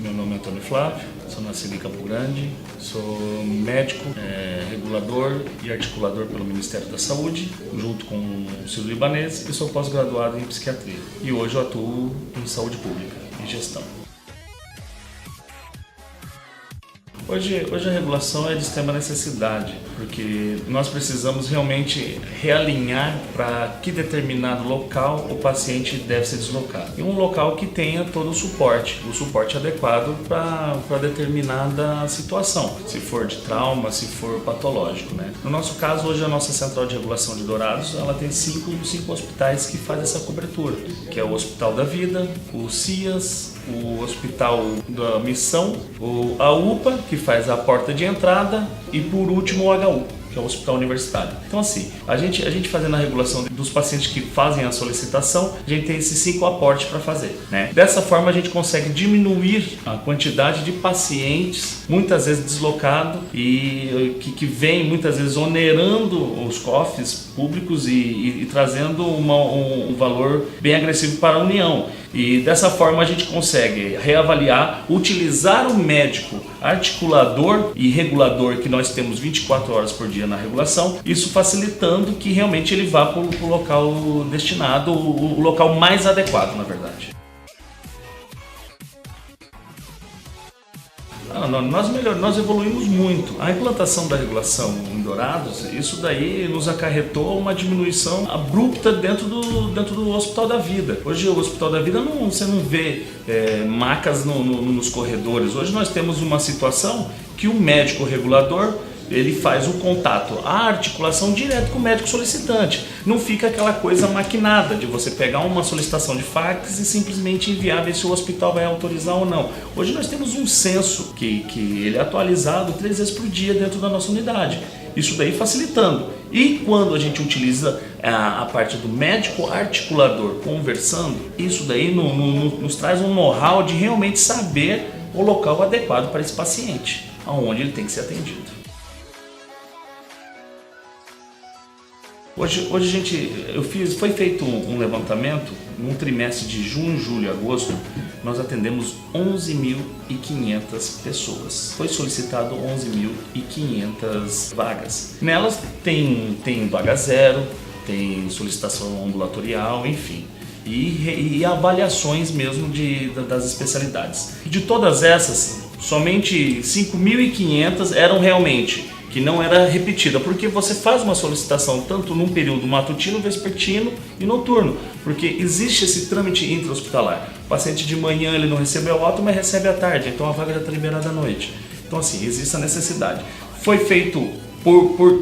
Meu nome é Antônio Flávio, sou nascido em Campo Grande, sou médico, regulador e articulador pelo Ministério da Saúde, junto com o Sírio-Libanês, e sou pós-graduado em psiquiatria. E hoje eu atuo em saúde pública e gestão. Hoje a regulação é de extrema necessidade, porque nós precisamos realmente realinhar para que determinado local o paciente deve se deslocar. E um local que tenha todo o suporte adequado para determinada situação, se for de trauma, se for patológico, né? No nosso caso, hoje a nossa Central de Regulação de Dourados, ela tem cinco hospitais que fazem essa cobertura, que é o Hospital da Vida, o CIAS, o Hospital da Missão, a UPA, que faz a porta de entrada, e por último o HU, que é o Hospital Universitário. Então assim, a gente fazendo a regulação dos pacientes que fazem a solicitação, a gente tem esses 5 aportes para fazer, né? Dessa forma a gente consegue diminuir a quantidade de pacientes, muitas vezes deslocados e que vem muitas vezes onerando os cofres públicos e trazendo um valor bem agressivo para a União. E dessa forma a gente consegue reavaliar, utilizar o médico articulador e regulador que nós temos 24 horas por dia na regulação, isso facilitando que realmente ele vá para o local destinado, o local mais adequado, na verdade. Nós evoluímos muito. A implantação da regulação em Dourados, isso daí nos acarretou uma diminuição abrupta dentro do Hospital da Vida. Hoje o Hospital da Vida você não vê macas nos corredores. Hoje nós temos uma situação que o médico regulador ele faz o contato, a articulação direto com o médico solicitante. Não fica aquela coisa maquinada de você pegar uma solicitação de fax e simplesmente enviar, ver se o hospital vai autorizar ou não. Hoje nós temos um censo que ele é atualizado 3 vezes por dia dentro da nossa unidade. Isso daí facilitando. E quando a gente utiliza a parte do médico articulador conversando, isso daí nos traz um know-how de realmente saber o local adequado para esse paciente, aonde ele tem que ser atendido. Hoje foi feito um levantamento, num trimestre de junho, julho e agosto, nós atendemos 11.500 pessoas. Foi solicitado 11.500 vagas. Nelas tem vaga zero, tem solicitação ambulatorial, enfim. E avaliações mesmo das especialidades. De todas essas, somente 5.500 eram realmente que não era repetida, porque você faz uma solicitação tanto num período matutino, vespertino e noturno, porque existe esse trâmite intra-hospitalar. O paciente de manhã ele não recebeu alta, mas recebe à tarde, então a vaga já está liberada à noite. Então assim, existe a necessidade. Foi feito,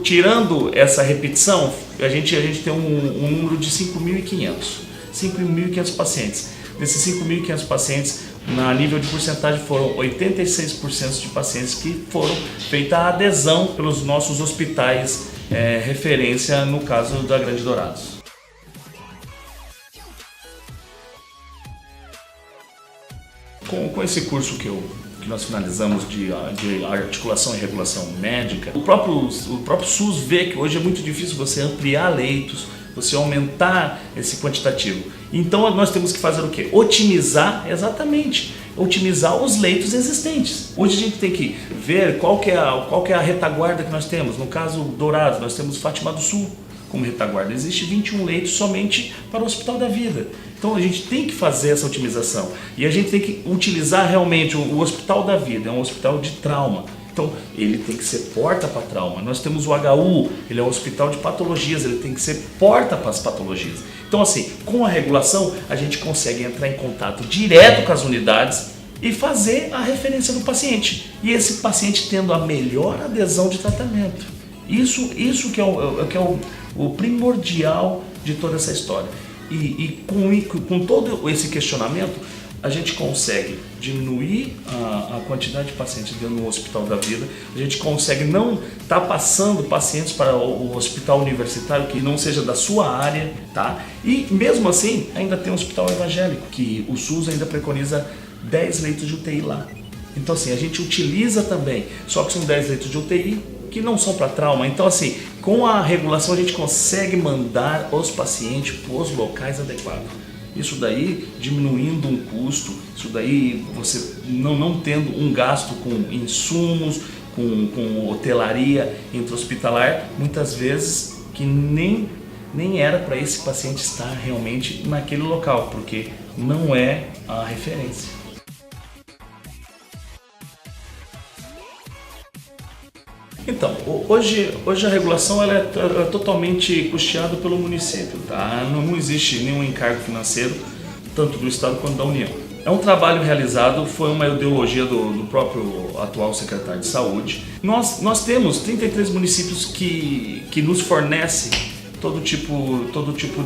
tirando essa repetição, a gente tem um número de 5.500 pacientes. Desses 5.500 pacientes, na nível de porcentagem, foram 86% de pacientes que foram feita a adesão pelos nossos hospitais referência no caso da Grande Dourados. Com esse curso que nós finalizamos de articulação e regulação médica, o próprio SUS vê que hoje é muito difícil você ampliar leitos, você aumentar esse quantitativo. Então nós temos que fazer o quê? Otimizar os leitos existentes. Hoje a gente tem que ver qual que é a retaguarda que nós temos. No caso Dourados, nós temos Fátima do Sul como retaguarda. Existe 21 leitos somente para o Hospital da Vida. Então a gente tem que fazer essa otimização. E a gente tem que utilizar realmente o Hospital da Vida, é um hospital de trauma. Então, ele tem que ser porta para trauma. Nós temos o HU, ele é um hospital de patologias, ele tem que ser porta para as patologias. Então, assim, com a regulação, a gente consegue entrar em contato direto com as unidades e fazer a referência do paciente. E esse paciente tendo a melhor adesão de tratamento. Isso que é o primordial de toda essa história. E com todo esse questionamento, a gente consegue diminuir a quantidade de pacientes dentro do Hospital da Vida, a gente consegue não estar passando pacientes para o hospital universitário que não seja da sua área, tá? E mesmo assim, ainda tem um hospital evangélico, que o SUS ainda preconiza 10 leitos de UTI lá. Então assim, a gente utiliza também, só que são 10 leitos de UTI que não são para trauma. Então assim, com a regulação a gente consegue mandar os pacientes para os locais adequados. Isso daí diminuindo um custo, isso daí você não tendo um gasto com insumos, com hotelaria intra-hospitalar, muitas vezes que nem era para esse paciente estar realmente naquele local, porque não é a referência. Então, hoje a regulação ela é totalmente custeada pelo município, tá? Não existe nenhum encargo financeiro, tanto do Estado quanto da União. É um trabalho realizado, foi uma ideologia do próprio atual secretário de Saúde. Nós temos 33 municípios que nos fornecem todo tipo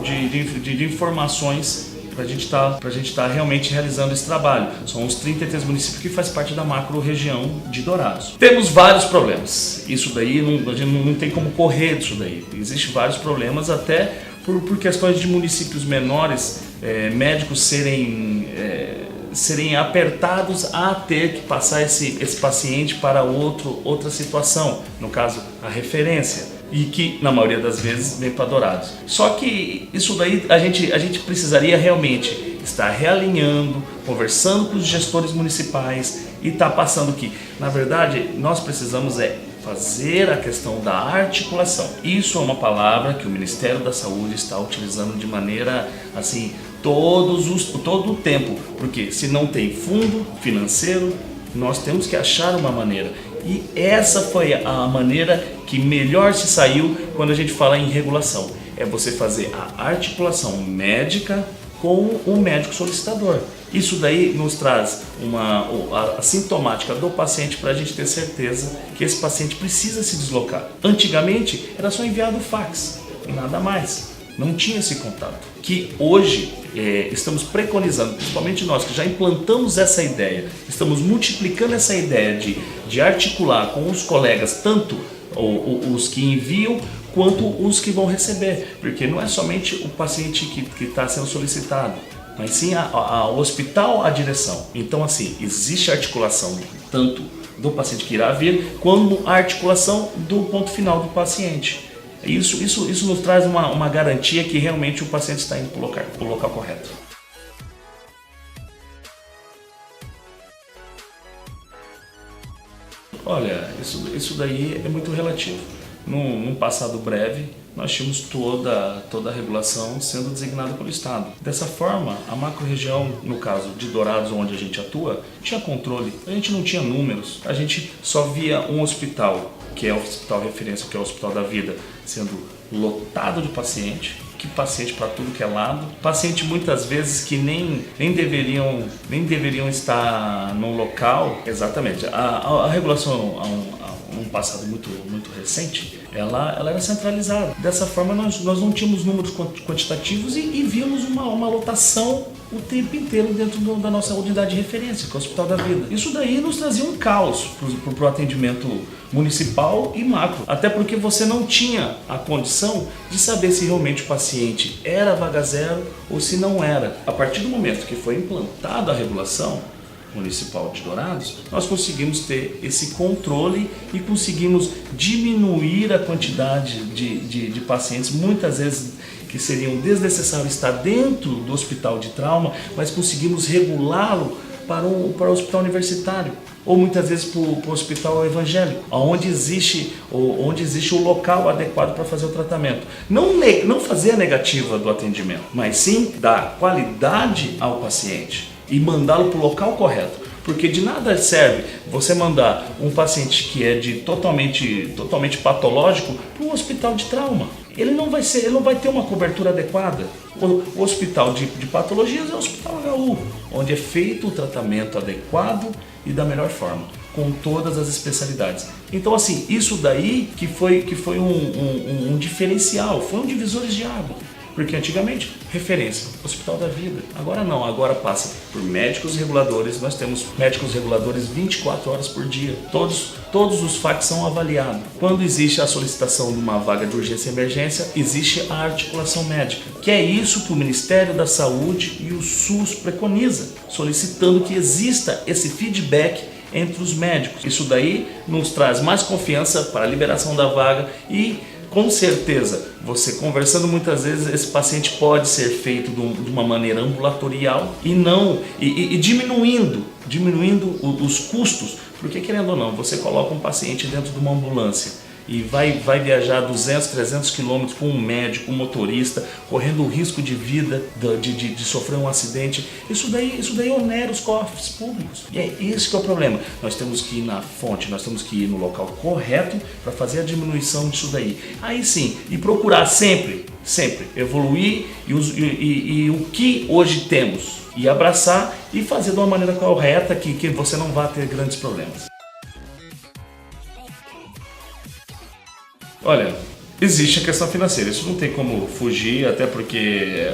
de informações para a gente tá realmente realizando esse trabalho. São os 33 municípios que faz parte da macro-região de Dourados. Temos vários problemas. Isso daí, a gente não tem como correr disso daí. Existem vários problemas até por questões de municípios menores, médicos serem apertados a ter que passar esse paciente para outra situação, no caso, a referência. E que na maioria das vezes vem para Dourados. Só que isso daí a gente precisaria realmente estar realinhando, conversando com os gestores municipais e tá passando que, na verdade, nós precisamos fazer a questão da articulação. Isso é uma palavra que o Ministério da Saúde está utilizando de maneira assim todo o tempo, porque se não tem fundo financeiro, nós temos que achar uma maneira. E essa foi a maneira que melhor se saiu quando a gente fala em regulação. É você fazer a articulação médica com o médico solicitador. Isso daí nos traz a sintomática do paciente para a gente ter certeza que esse paciente precisa se deslocar. Antigamente era só enviado fax e nada mais. Não tinha esse contato, que hoje estamos preconizando, principalmente nós que já implantamos essa ideia, estamos multiplicando essa ideia de articular com os colegas, tanto os que enviam quanto os que vão receber, porque não é somente o paciente que está sendo solicitado, mas sim o hospital, a direção. Então assim, existe articulação tanto do paciente que irá vir, como a articulação do ponto final do paciente. Isso nos traz uma garantia que realmente o paciente está indo para o local correto. Olha, isso daí é muito relativo. Num passado breve, nós tínhamos toda a regulação sendo designada pelo Estado. Dessa forma, a macro-região, no caso de Dourados, onde a gente atua, tinha controle. A gente não tinha números, a gente só via um hospital, que é o hospital referência, que é o Hospital da Vida, sendo lotado de paciente, que paciente para tudo que é lado, paciente muitas vezes que nem deveriam estar no local. Exatamente, a regulação um passado muito recente, ela era centralizada. Dessa forma nós não tínhamos números quantitativos e víamos uma lotação o tempo inteiro dentro da nossa unidade de referência, que é o Hospital da Vida. Isso daí nos trazia um caos para o atendimento municipal e macro, até porque você não tinha a condição de saber se realmente o paciente era vaga zero ou se não era. A partir do momento que foi implantada a regulação municipal de Dourados, nós conseguimos ter esse controle e conseguimos diminuir a quantidade de pacientes, muitas vezes que seriam desnecessário estar dentro do hospital de trauma, mas conseguimos regulá-lo para o hospital universitário, ou muitas vezes para o hospital evangélico, onde existe o local adequado para fazer o tratamento. Não fazer a negativa do atendimento, mas sim dar qualidade ao paciente e mandá-lo para o local correto. Porque de nada serve você mandar um paciente que é totalmente patológico para um hospital de trauma. Ele não vai ter uma cobertura adequada. O hospital de patologias é o Hospital HU, onde é feito o tratamento adequado e da melhor forma, com todas as especialidades. Então assim, isso daí que foi um diferencial, foi um divisor de água. Porque antigamente, referência, Hospital da Vida. Agora não, agora passa por médicos reguladores. Nós temos médicos reguladores 24 horas por dia. Todos os fax são avaliados. Quando existe a solicitação de uma vaga de urgência e emergência, existe a articulação médica. Que é isso que o Ministério da Saúde e o SUS preconiza, solicitando que exista esse feedback entre os médicos. Isso daí nos traz mais confiança para a liberação da vaga e Com certeza, você conversando muitas vezes, esse paciente pode ser feito de uma maneira ambulatorial e diminuindo os custos, porque querendo ou não, você coloca um paciente dentro de uma ambulância e vai viajar 200, 300 quilômetros com um médico, um motorista, correndo o risco de vida, de sofrer um acidente. Isso daí onera os cofres públicos. E é esse que é o problema. Nós temos que ir na fonte, nós temos que ir no local correto para fazer a diminuição disso daí. Aí sim, e procurar sempre evoluir e o que hoje temos, e abraçar e fazer de uma maneira correta que você não vá ter grandes problemas. Olha, existe a questão financeira, isso não tem como fugir, até porque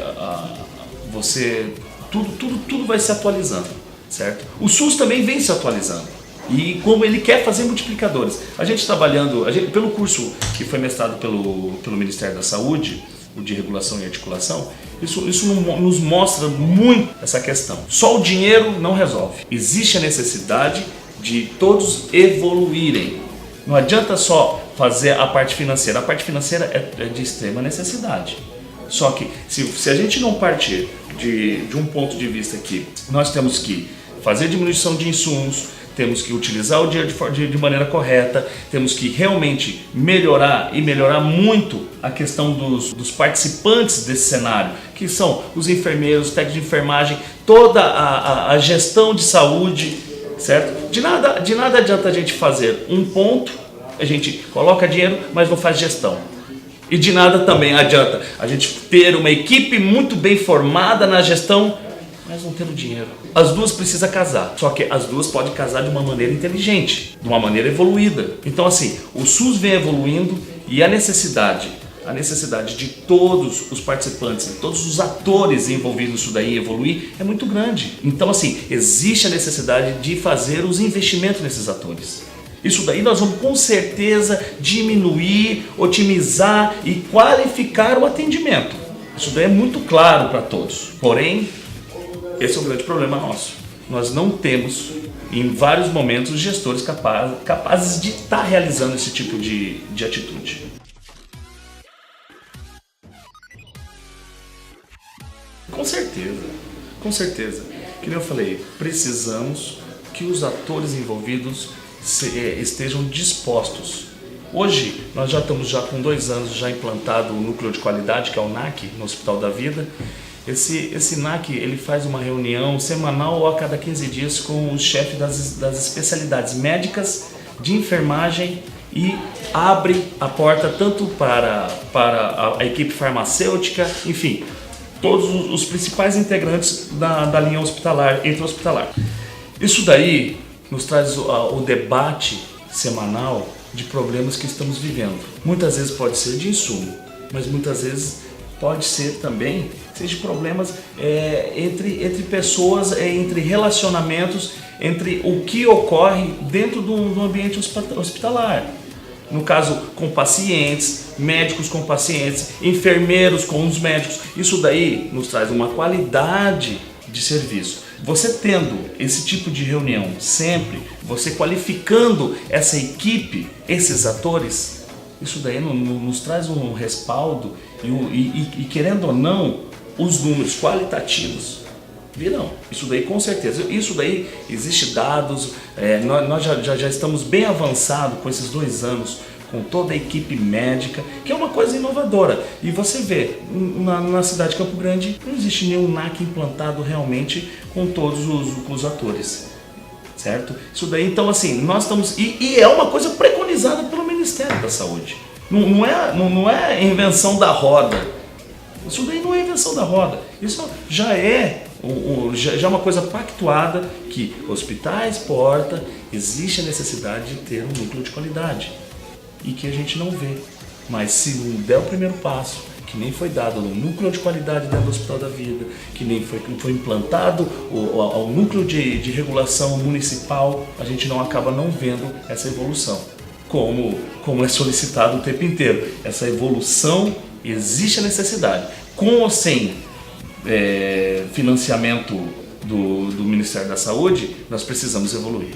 tudo vai se atualizando, certo? O SUS também vem se atualizando e como ele quer fazer multiplicadores. A gente trabalhando, pelo curso que foi mestrado pelo Ministério da Saúde, o de regulação e articulação, isso nos mostra muito essa questão. Só o dinheiro não resolve. Existe a necessidade de todos evoluírem. Não adianta só fazer a parte financeira. A parte financeira é de extrema necessidade. Só que se a gente não partir de um ponto de vista que nós temos que fazer diminuição de insumos, temos que utilizar o dinheiro de maneira correta, temos que realmente melhorar muito a questão dos participantes desse cenário, que são os enfermeiros, os técnicos de enfermagem, toda a gestão de saúde, certo? De nada adianta a gente fazer um ponto, a gente coloca dinheiro, mas não faz gestão. E de nada também adianta a gente ter uma equipe muito bem formada na gestão, mas não ter o dinheiro. As duas precisam casar, só que as duas podem casar de uma maneira inteligente, de uma maneira evoluída. Então assim, o SUS vem evoluindo e a necessidade de todos os participantes, de todos os atores envolvidos nisso daí evoluir é muito grande. Então assim, existe a necessidade de fazer os investimentos nesses atores. Isso daí nós vamos com certeza diminuir, otimizar e qualificar o atendimento. Isso daí é muito claro para todos. Porém, esse é o grande problema nosso. Nós não temos, em vários momentos, gestores capazes de estar realizando esse tipo de atitude. Com certeza. Que nem eu falei, precisamos que os atores envolvidos estejam dispostos. Hoje, nós já estamos com 2 anos já implantado o Núcleo de Qualidade, que é o NAC, no Hospital da Vida. Esse NAC, ele faz uma reunião semanal ou a cada 15 dias com os chefes das especialidades médicas, de enfermagem e abre a porta tanto para a equipe farmacêutica, enfim, todos os principais integrantes da linha hospitalar, intra-hospitalar. Isso daí nos traz o debate semanal de problemas que estamos vivendo. Muitas vezes pode ser de insumo, mas muitas vezes pode ser também de problemas entre pessoas, entre relacionamentos, entre o que ocorre dentro do ambiente hospitalar. No caso, com pacientes, médicos com pacientes, enfermeiros com os médicos. Isso daí nos traz uma qualidade de serviço. Você tendo esse tipo de reunião sempre, você qualificando essa equipe, esses atores, isso daí nos traz um respaldo e querendo ou não, os números qualitativos virão. Isso daí com certeza. Isso daí existe dados, nós já estamos bem avançados com esses 2 anos, com toda a equipe médica, que é uma coisa inovadora. E você vê, na cidade de Campo Grande, não existe nenhum NAC implantado realmente com todos os atores, certo? Isso daí, então assim, nós estamos... E é uma coisa preconizada pelo Ministério da Saúde. Não é invenção da roda. Isso daí não é invenção da roda. Isso já é uma coisa pactuada que hospitais, porta, existe a necessidade de ter um núcleo de qualidade. E que a gente não vê. Mas se não der o primeiro passo, que nem foi dado no núcleo de qualidade dentro do Hospital da Vida, que nem foi implantado ao núcleo de regulação municipal, a gente acaba não vendo essa evolução, como é solicitado o tempo inteiro. Essa evolução, existe a necessidade. Com ou sem financiamento do Ministério da Saúde, nós precisamos evoluir.